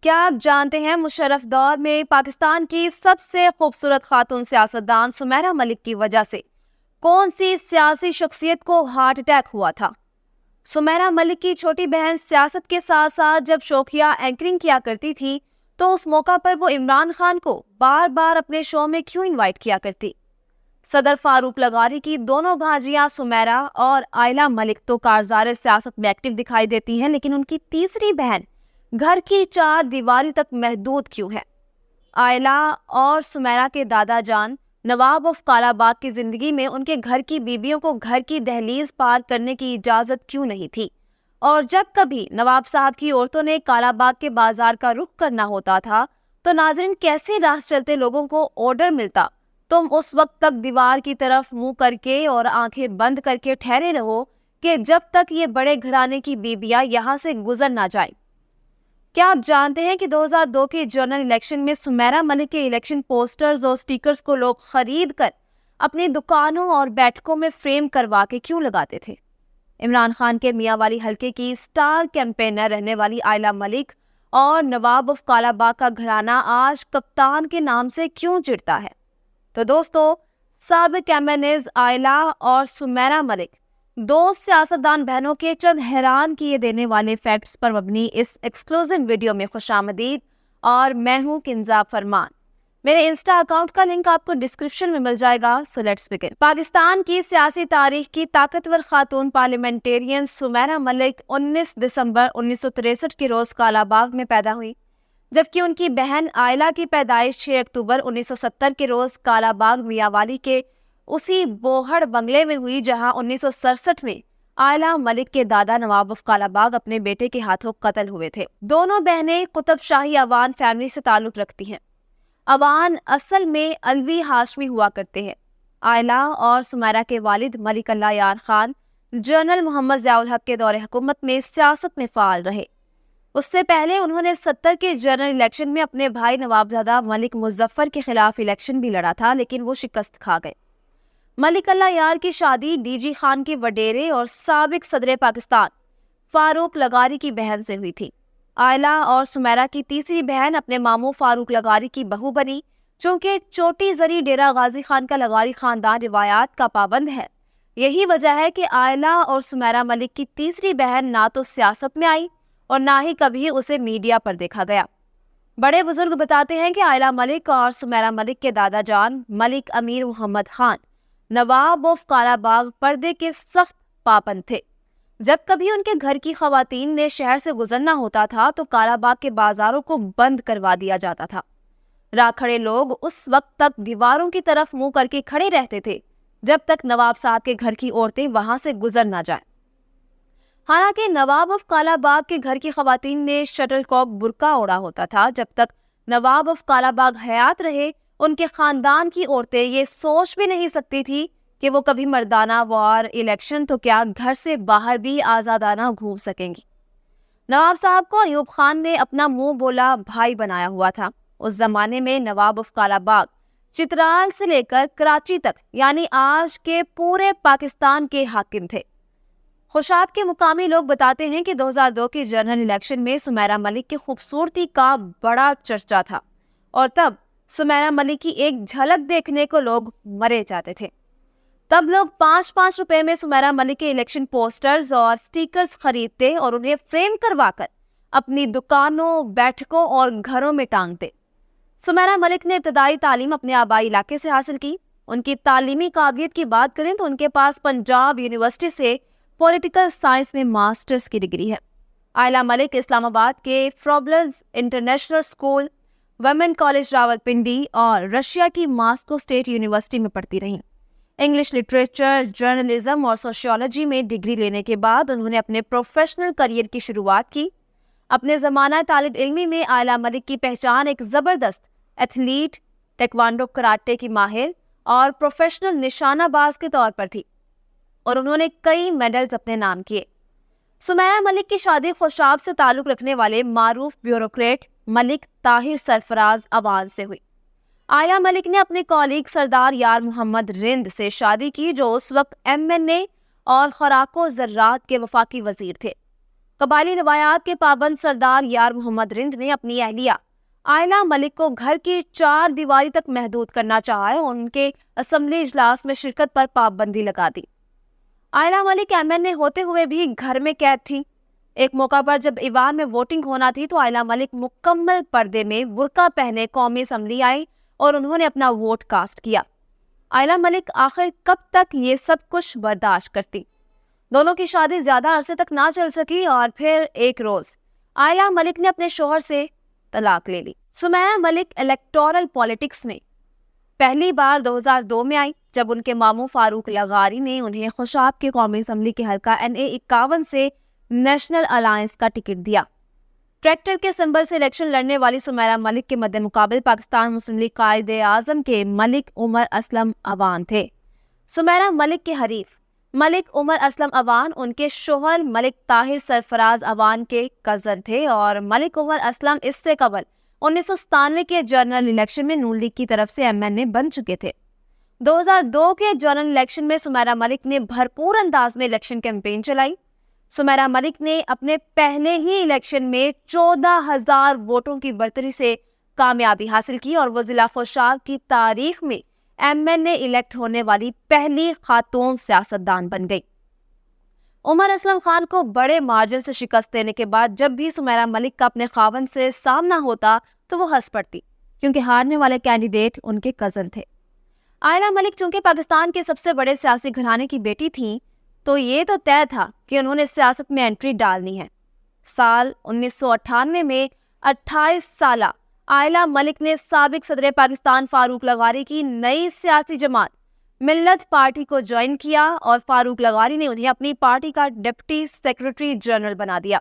کیا آپ جانتے ہیں مشرف دور میں پاکستان کی سب سے خوبصورت خاتون سیاستدان سمیرہ ملک کی وجہ سے کون سی سیاسی شخصیت کو ہارٹ اٹیک ہوا تھا؟ سمیرہ ملک کی چھوٹی بہن سیاست کے ساتھ ساتھ جب شوقیہ اینکرنگ کیا کرتی تھی تو اس موقع پر وہ عمران خان کو بار بار اپنے شو میں کیوں انوائٹ کیا کرتی؟ صدر فاروق لغاری کی دونوں بھانجیاں سمیرہ اور آئلہ ملک تو کارزار سیاست میں ایکٹیو دکھائی دیتی ہیں، لیکن ان کی تیسری بہن گھر کی چار دیواری تک محدود کیوں ہے؟ آئلہ اور سمیرہ کے دادا جان نواب آف کالا باغ کی زندگی میں ان کے گھر کی بیویوں کو گھر کی دہلیز پار کرنے کی اجازت کیوں نہیں تھی؟ اور جب کبھی نواب صاحب کی عورتوں نے کالا باغ کے بازار کا رخ کرنا ہوتا تھا تو ناظرین کیسے راہ چلتے لوگوں کو آرڈر ملتا تم اس وقت تک دیوار کی طرف منہ کر کے اور آنکھیں بند کر کے ٹھہرے رہو کہ جب تک یہ بڑے گھرانے کی بیویاں یہاں سے گزر نہ جائیں؟ کیا آپ جانتے ہیں کہ 2002 کے جنرل الیکشن میں سمیرہ ملک کے الیکشن پوسٹرز اور سٹیکرز کو لوگ خرید کر اپنی دکانوں اور بیٹھکوں میں فریم کروا کے کیوں لگاتے تھے؟ عمران خان کے میاں والی حلقے کی سٹار کیمپینر رہنے والی آئلہ ملک اور نواب آف کالا باغ کا گھرانہ آج کپتان کے نام سے کیوں چڑھتا ہے؟ تو دوستو، سابق ایم آئلہ اور سمیرہ ملک دو سیاستدان بہنوں کے چند حیران کیے دینے والے فیکٹس پر مبنی اس ایکسکلوزیو ویڈیو میں خوش آمدید، اور میں ہوں کنزا فرمان۔ میرے انسٹا اکاؤنٹ کا لنک آپ کو ڈسکرپشن میں مل جائے گا، سو لیٹس بگن۔ پاکستان کی سیاسی تاریخ کی طاقتور خاتون پارلیمنٹیرین سمیرہ ملک 19 دسمبر 1963 کے روز کالا باغ میں پیدا ہوئی، جبکہ ان کی بہن آئلہ کی پیدائش 6 اکتوبر 1970 کے روز کالا باغ میاوالی کے اسی بوہڑ بنگلے میں ہوئی جہاں 1967 میں آئلہ ملک کے دادا نواب آف کالا باغ اپنے بیٹے کے ہاتھوں قتل ہوئے تھے۔ دونوں بہنیں قطب شاہی اوان فیملی سے تعلق رکھتی ہیں۔ اوان اصل میں علوی ہاشمی ہوا کرتے ہیں۔ آئلہ اور سمیرہ کے والد ملک اللہ یار خان جنرل محمد ضیاء الحق کے دور حکومت میں سیاست میں فعال رہے۔ اس سے پہلے انہوں نے 70 کے جنرل الیکشن میں اپنے بھائی نوابزادہ ملک مظفر کے خلاف الیکشن بھی لڑا تھا، لیکن وہ شکست کھا گئے۔ ملک اللہ یار کی شادی ڈی جی خان کے وڈیرے اور سابق صدر پاکستان فاروق لغاری کی بہن سے ہوئی تھی۔ آئلہ اور سمیرہ کی تیسری بہن اپنے ماموں فاروق لغاری کی بہو بنی۔ چونکہ چوٹی زری ڈیرہ غازی خان کا لغاری خاندان روایات کا پابند ہے، یہی وجہ ہے کہ آئلہ اور سمیرہ ملک کی تیسری بہن نہ تو سیاست میں آئی اور نہ ہی کبھی اسے میڈیا پر دیکھا گیا۔ بڑے بزرگ بتاتے ہیں کہ آئلہ ملک اور سمیرہ ملک کے دادا جان ملک امیر محمد خان نواب آف کالا باغ پردے کے سخت پابند تھے۔ جب کبھی ان کے گھر کی خواتین نے شہر سے گزرنا ہوتا تھا تو کالا باغ کے بازاروں کو بند کروا دیا جاتا تھا۔ راہ کھڑے لوگ اس وقت تک دیواروں کی طرف منہ کر کے کھڑے رہتے تھے جب تک نواب صاحب کے گھر کی عورتیں وہاں سے گزر نہ جائیں۔ حالانکہ نواب آف کالا باغ کے گھر کی خواتین نے شٹل کاک برقع اوڑھا ہوتا تھا، جب تک نواب آف کالا باغ حیات رہے ان کے خاندان کی عورتیں یہ سوچ بھی نہیں سکتی تھی کہ وہ کبھی مردانہ وار الیکشن تو کیا گھر سے باہر بھی آزادانہ گھوم سکیں گی۔ نواب صاحب کو ایوب خان نے اپنا منہ بولا بھائی بنایا ہوا تھا۔ اس زمانے میں نواب آف کالا باغ چترال سے لے کر کراچی تک یعنی آج کے پورے پاکستان کے حاکم تھے۔ خوشاب کے مقامی لوگ بتاتے ہیں کہ 2002 کے جنرل الیکشن میں سمیرہ ملک کی خوبصورتی کا بڑا چرچا تھا، اور تب سمیرہ ملک کی ایک جھلک دیکھنے کو لوگ مرے جاتے تھے۔ تب لوگ 5-5 روپے میں سمیرہ ملک کے الیکشن پوسٹرز اور سٹیکرز خریدتے اور انہیں فریم کروا کر اپنی دکانوں، بیٹھکوں اور گھروں میں ٹانگتے۔ سمیرہ ملک نے ابتدائی تعلیم اپنے آبائی علاقے سے حاصل کی۔ ان کی تعلیمی قابلیت کی بات کریں تو ان کے پاس پنجاب یونیورسٹی سے پولیٹیکل سائنس میں ماسٹرز کی ڈگری ہے۔ آئلہ ملک اسلام آباد کے Froebel's international school, women college Rawalpindi اور رشیا کی ماسکو اسٹیٹ یونیورسٹی میں پڑھتی رہیں۔ انگلش لٹریچر، جرنلزم اور سوشیالوجی میں ڈگری لینے کے بعد انہوں نے اپنے پروفیشنل کریئر کی شروعات کی۔ اپنے زمانہ طالب علمی میں آئلہ ملک کی پہچان ایک زبردست ایتھلیٹ، ٹیکوانڈو کراٹے کی ماہر اور پروفیشنل نشانہ باز کے طور پر تھی، اور انہوں نے کئی میڈلز اپنے نام کیے۔ سمیرہ ملک کی شادی خوشاب سے تعلق رکھنے والے معروف بیوروکریٹ ملک طاہر سرفراز اوان سے ہوئی۔ آئلہ ملک نے اپنے کولیگ سردار یار محمد رند سے شادی کی، جو اس وقت MNA اور خوراک و زراعت کے وفاقی وزیر تھے۔ قبائلی روایات کے پابند سردار یار محمد رند نے اپنی اہلیہ آئلہ ملک کو گھر کی 4 دیواری تک محدود کرنا چاہا ہے اور ان کے اسمبلی اجلاس میں شرکت پر پابندی لگا دی۔ آئلہ ملک MNA ہوتے ہوئے بھی گھر میں قید تھی۔ ایک موقع پر جب ایوان میں ووٹنگ ہونا تھی تو آئلہ ملک مکمل پردے میں برقع پہنے قومی اسمبلی آئی اور انہوں نے اپنا ووٹ کاسٹ کیا۔ آئلہ ملک آخر کب تک یہ سب کچھ برداشت کرتی؟ دونوں کی شادی زیادہ عرصے تک نہ چل سکی اور پھر ایک روز آئلہ ملک نے اپنے شوہر سے طلاق لے لی۔ سمیرہ ملک الیکٹورل پالیٹکس میں پہلی بار 2002 میں آئی جب ان کے ماموں فاروق لغاری نے انہیں خوشاب کے قومی اسمبلی کے حلقہ NA 51 سے نیشنل الائنس کا ٹکٹ دیا۔ ٹریکٹر کے سمبل سے الیکشن لڑنے والی سمیرہ ملک کے مد مقابل پاکستان مسلم لیگ قائد اعظم کے ملک عمر اسلم عوان تھے۔ سمیرہ ملک کے حریف ملک عمر اسلم عوان ان کے شوہر ملک طاہر سرفراز عوان کے کزن تھے اور ملک عمر اسلم اس سے قبل 1997 کے جنرل الیکشن میں نون لیگ کی طرف سے MNA بن چکے تھے۔ 2002 کے جنرل الیکشن میں سمیرہ ملک نے بھرپور انداز میں الیکشن کیمپین چلائی۔ سمیرہ ملک نے اپنے پہلے ہی الیکشن میں 14,000 ووٹوں کی برتری سے کامیابی حاصل کی اور وہ ضلع خوشاب کی تاریخ میں MNA الیکٹ ہونے والی پہلی خاتون سیاستدان بن گئی۔ عمر اسلم خان کو بڑے مارجن سے شکست دینے کے بعد جب بھی سمیرہ ملک کا اپنے خاوند سے سامنا ہوتا تو وہ ہنس پڑتی کیونکہ ہارنے والے کینڈیڈیٹ ان کے کزن تھے۔ آئلہ ملک چونکہ پاکستان کے سب سے بڑے سیاسی گھرانے کی بیٹی تھیں تو یہ تو طے تھا کہ انہوں نے سیاست میں انٹری ڈالنی ہے۔ سال 1998 میں 28 سالہ آئلہ ملک نے سابق صدر پاکستان فاروق لغاری کی نئی سیاسی جماعت ملت پارٹی کو جوائن کیا اور فاروق لغاری نے انہیں اپنی پارٹی کا ڈپٹی سیکرٹری جنرل بنا دیا۔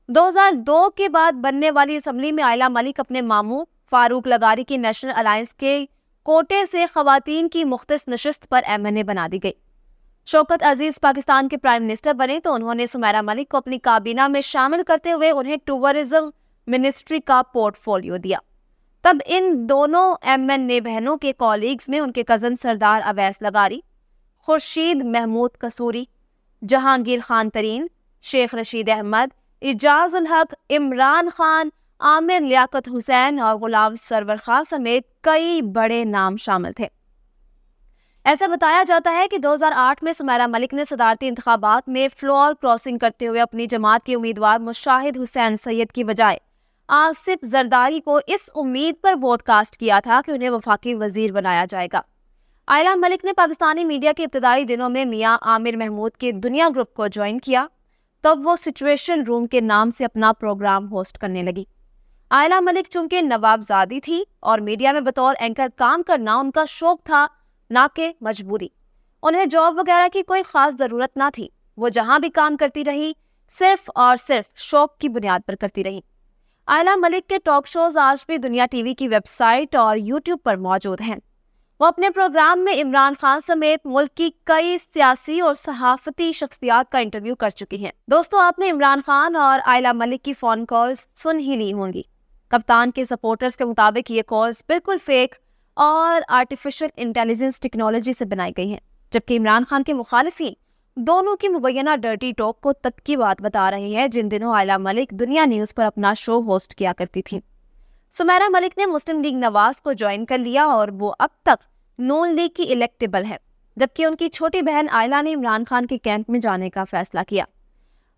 2002 کے بعد بننے والی اسمبلی میں آئلہ ملک اپنے ماموں فاروق لغاری کی نیشنل الائنس کے کوٹے سے خواتین کی مختص نشست پر MNA بنا دی گئی۔ شوکت عزیز پاکستان کے پرائم منسٹر بنے تو انہوں نے سمیرہ ملک کو اپنی کابینہ میں شامل کرتے ہوئے انہیں ٹورزم منسٹری کا پورٹ فولیو دیا۔ تب ان دونوں MNA بہنوں کے کولیگز میں ان کے کزن سردار اویس لغاری، خورشید محمود قصوری، جہانگیر خان ترین، شیخ رشید احمد، اعجاز الحق، عمران خان، عامر لیاقت حسین اور غلام سرور خان سمیت کئی بڑے نام شامل تھے۔ ایسا بتایا جاتا ہے کہ 2008 میں سمیرہ ملک نے صدارتی انتخابات میں فلور کراسنگ کرتے ہوئے اپنی جماعت کے امیدوار مشاہد حسین سید کی بجائے آصف زرداری کو اس امید پر ووٹ کاسٹ کیا تھا کہ انہیں وفاقی وزیر بنایا جائے گا۔ آئلہ ملک نے پاکستانی میڈیا کے ابتدائی دنوں میں میاں عامر محمود کے دنیا گروپ کو جوائن کیا، تب وہ سچویشن روم کے نام سے اپنا پروگرام ہوسٹ کرنے لگی۔ آئلہ ملک چونکہ نوابزادی تھی اور میڈیا میں بطور اینکر کام کرنا ان کا شوق تھا نہ کہ مجبوری، انہیں جاب وغیرہ کی کوئی خاص ضرورت نہ تھی، وہ جہاں بھی کام کرتی رہی صرف اور صرف شوق کی بنیاد پر کرتی رہی۔ آئلہ ملک کے ٹاک شوز آج بھی دنیا ٹی وی کی ویب سائٹ اور یوٹیوب پر موجود ہیں۔ وہ اپنے پروگرام میں عمران خان سمیت ملک کی کئی سیاسی اور صحافتی شخصیات کا انٹرویو کر چکی ہیں۔ دوستو، آپ نے عمران خان اور آئلہ ملک کی فون کالز سن ہی لی ہوں گی۔ کپتان کے سپورٹرز کے مطابق یہ کالز بالکل فیک اور آرٹیفیشل انٹیلیجنس ٹیکنالوجی سے بنائی گئی ہیں، جبکہ عمران خان کے مخالفین دونوں کی مبینہ ڈرٹی ٹاک کو تب کی بات بتا رہے ہیں جن دنوں آئلہ ملک دنیا نیوز پر اپنا شو ہوسٹ کیا کرتی تھی۔ سمیرہ ملک نے مسلم لیگ نواز کو جوائن کر لیا اور وہ اب تک نون لیگ کی الیکٹیبل ہے، جبکہ ان کی چھوٹی بہن آئلہ نے عمران خان کے کیمپ میں جانے کا فیصلہ کیا۔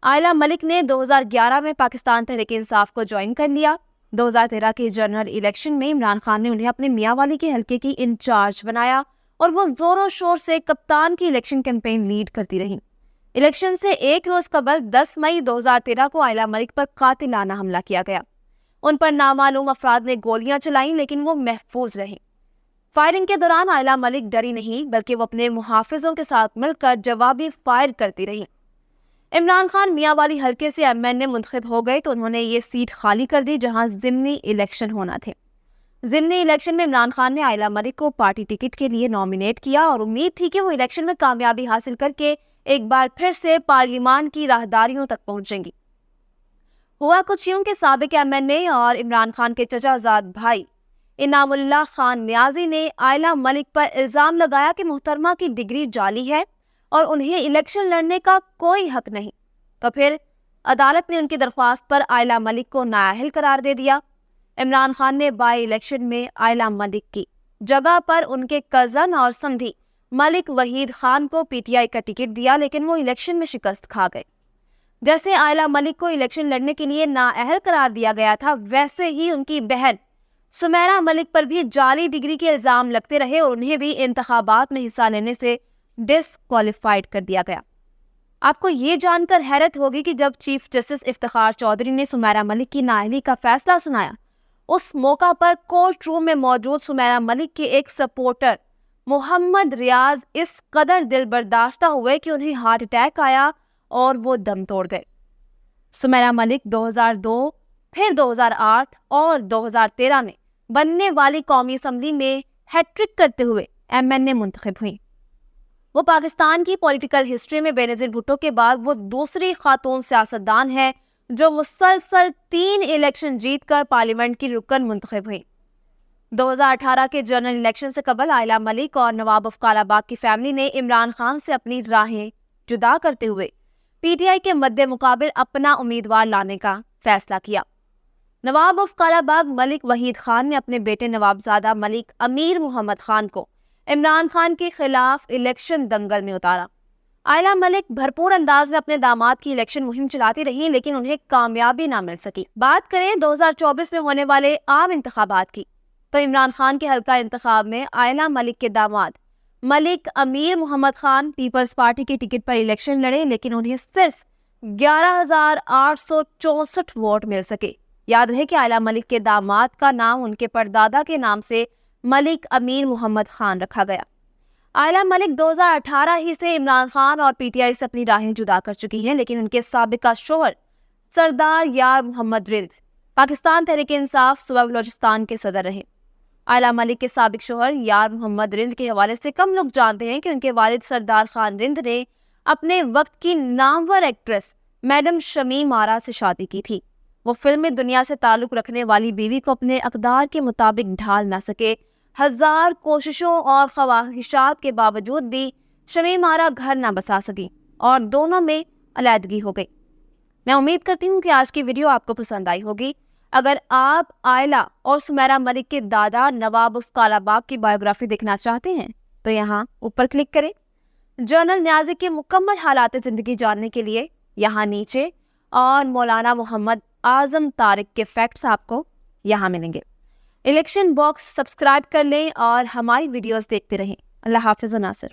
آئلہ ملک نے 2011 میں پاکستان تحریک انصاف کو جوائن کر لیا۔ 2013 کے جنرل الیکشن میں عمران خان نے انہیں اپنے میاں والی کے حلقے کی انچارج بنایا اور وہ زور و شور سے کپتان کی الیکشن کیمپین لیڈ کرتی رہی۔ الیکشن سے ایک روز قبل 10 مئی 2013 کو آئلہ ملک پر قاتلانہ حملہ کیا گیا۔ ان پر نامعلوم افراد نے گولیاں چلائیں لیکن وہ محفوظ رہیں۔ فائرنگ کے دوران آئلہ ملک ڈری نہیں بلکہ وہ اپنے محافظوں کے ساتھ مل کر جوابی فائر کرتی رہیں۔ عمران خان میاں والی حلقے سے MNA منتخب ہو گئے تو انہوں نے یہ سیٹ خالی کر دی جہاں ضمنی الیکشن ہونا تھے۔ ضمنی الیکشن میں عمران خان نے آئلہ ملک کو پارٹی ٹکٹ کے لیے نامینیٹ کیا اور امید تھی کہ وہ الیکشن میں کامیابی حاصل کر کے ایک بار پھر سے پارلیمان کی راہداریوں تک پہنچیں گی۔ ہوا کچھ یوں کہ سابق MNA اور عمران خان کے چچا زاد بھائی انعام اللہ خان نیازی نے آئلہ ملک پر الزام لگایا کہ محترمہ کی ڈگری جعلی ہے اور انہیں الیکشن لڑنے کا کوئی حق نہیں۔ تو پھر عدالت نے ان کی درخواست پر عائلہ ملک کو نااہل قرار دے دیا۔ عمران خان نے بائی الیکشن میں عائلہ ملک کی جگہ پر ان کے کزن اور سمدھی ملک وحید خان کو پی ٹی آئی کا ٹکٹ دیا، لیکن وہ الیکشن میں شکست کھا گئے۔ جیسے عائلہ ملک کو الیکشن لڑنے کے لیے نااہل قرار دیا گیا تھا، ویسے ہی ان کی بہن سمیرہ ملک پر بھی جعلی ڈگری کے الزام لگتے رہے اور انہیں بھی انتخابات میں حصہ لینے سے ڈسکوالیفائڈ کر دیا گیا۔ آپ کو یہ جان کر حیرت ہوگی کہ جب چیف جسٹس افتخار چودھری نے سمیرہ ملک کی نااہلی کا فیصلہ سنایا، اس موقع پر کورٹ روم میں موجود سمیرہ ملک کے ایک سپورٹر محمد ریاض اس قدر دل برداشتہ ہوئے کہ انہیں ہارٹ اٹیک آیا اور وہ دم توڑ گئے۔ سمیرہ ملک 2002، پھر 2008 اور 2013 میں بننے والی قومی اسمبلی میں ہیٹ ٹرک کرتے ہوئے ایم این اے منتخب ہوئیں۔ وہ پاکستان کی پولیٹیکل ہسٹری میں بینظیر بھٹو کے بعد وہ دوسری خاتون سیاستدان ہے جو مسلسل 3 الیکشن جیت کر پارلیمنٹ کی رکن منتخب ہوئی۔ 2018 کے جنرل الیکشن سے قبل عائلہ ملک اور نواب افکار آباد کی فیملی نے عمران خان سے اپنی راہیں جدا کرتے ہوئے پی ٹی آئی کے مد مقابل اپنا امیدوار لانے کا فیصلہ کیا۔ نواب افکار آباد ملک وحید خان نے اپنے بیٹے نوابزادہ ملک امیر محمد خان کو عمران خان کے خلاف الیکشن دنگل میں اتارا۔ عائلہ ملک بھرپور انداز میں اپنے داماد کی الیکشن مہم چلاتی رہی، لیکن انہیں کامیابی نہ مل سکی۔ بات کریں 2024 میں ہونے والے عام انتخابات کی، تو عمران خان کے حلقہ انتخاب میں عائلہ ملک کے داماد ملک امیر محمد خان پیپلز پارٹی کے ٹکٹ پر الیکشن لڑے، لیکن انہیں صرف 11,864 ووٹ مل سکے۔ یاد رہے کہ عائلہ ملک کے داماد کا نام ان کے پردادا کے نام سے ملک امیر محمد خان رکھا گیا۔ عائلہ ملک 2018 ہی سے عمران خان اور پی ٹی آئی سے اپنی راہیں جدا کر چکی ہیں، لیکن ان کے سابقہ شوہر سردار یار محمد رند پاکستان تحریک انصاف صوبہ بلوچستان کے صدر رہے۔ عائلہ ملک کے سابق شوہر یار محمد رند کے حوالے سے کم لوگ جانتے ہیں کہ ان کے والد سردار خان رند نے اپنے وقت کی نامور ایکٹریس میڈم شمیم آرا سے شادی کی تھی۔ وہ فلمی دنیا سے تعلق رکھنے والی بیوی کو اپنے اقدار کے مطابق ڈھال نہ سکے۔ ہزار کوششوں اور خواہشات کے باوجود بھی شمیم آرا گھر نہ بسا سکی اور دونوں میں علیحدگی ہو گئی۔ میں امید کرتی ہوں کہ آج کی ویڈیو آپ کو پسند آئی ہوگی۔ اگر آپ عائلہ اور سمیرہ ملک کے دادا نواب افکار آباد کی بایوگرافی دیکھنا چاہتے ہیں تو یہاں اوپر کلک کریں۔ جنرل نیازی کے مکمل حالات زندگی جاننے کے لیے یہاں نیچے، اور مولانا محمد اعظم طارق کے فیکٹس آپ کو یہاں ملیں گے۔ الیکشن باکس سبسکرائب کر لیں اور ہماری ویڈیوز دیکھتے رہیں۔ اللہ حافظ و ناصر۔